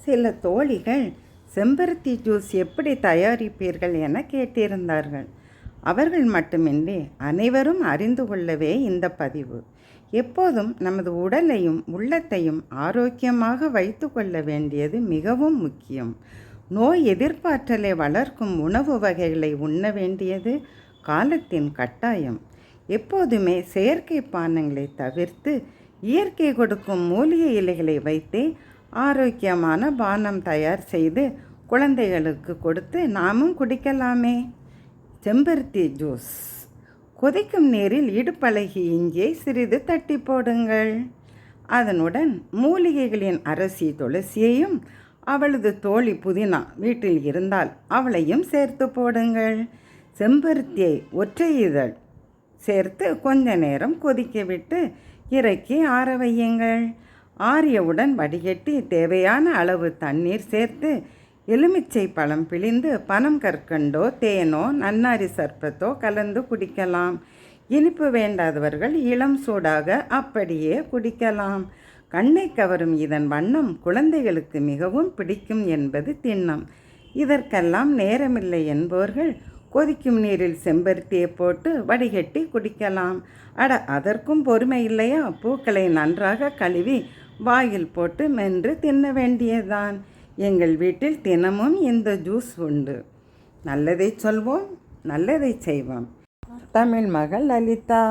சில தோழிகள் செம்பருத்தி ஜூஸ் எப்படி தயாரிப்பீர்கள் என கேட்டிருந்தார்கள். அவர்கள் மட்டுமின்றி அனைவரும் அறிந்து கொள்ளவே இந்த பதிவு. எப்போதும் நமது உடலையும் உள்ளத்தையும் ஆரோக்கியமாக வைத்து கொள்ள வேண்டியது மிகவும் முக்கியம். நோய் எதிர்ப்பாற்றலை வளர்க்கும் உணவு வகைகளை உண்ண வேண்டியது காலத்தின் கட்டாயம். எப்போதுமே செயற்கை பானங்களை தவிர்த்து இயற்கை கொடுக்கும் மூலிகை இலைகளை வைத்தே ஆரோக்கியமான பானம் தயார் செய்து குழந்தைகளுக்கு கொடுத்து நாமும் குடிக்கலாமே. செம்பருத்தி ஜூஸ். கொதிக்கும் நீரில் இடுப்பழகி இஞ்சியை சிறிது தட்டி போடுங்கள். அதனுடன் மூலிகைகளின் அரசி துளசியையும் அவளது தோழி புதினா வீட்டில் இருந்தால் அவளையும் சேர்த்து போடுங்கள். செம்பருத்தியை ஒற்றை இதழ் சேர்த்து கொஞ்ச நேரம் கொதிக்க விட்டு இறக்கி ஆற வையுங்கள். ஆறியவுடன் வடிகட்டி தேவையான அளவு தண்ணீர் சேர்த்து எலுமிச்சை பழம் பிழிந்து பனம் கற்கண்டோ தேனோ நன்னாரி சர்பத்தோ கலந்து குடிக்கலாம். இனிப்பு வேண்டாதவர்கள் இளம் சூடாக அப்படியே குடிக்கலாம். கண்ணை கவரும் இதன் வண்ணம் குழந்தைகளுக்கு மிகவும் பிடிக்கும் என்பது திண்ணம். இதற்கெல்லாம் நேரமில்லை என்பவர்கள் கொதிக்கும் நீரில் செம்பருத்தியை போட்டு வடிகட்டி குடிக்கலாம். அதற்கும் பொறுமை இல்லையா? பூக்களை நன்றாக கழுவி வாயில் போட்டு மென்று தின்ன வேண்டியதுதான். எங்கள் வீட்டில் தினமும் இந்த ஜூஸ் உண்டு. நல்லதை சொல்வோம், நல்லதை செய்வோம். தமிழ் மகள் லலிதா.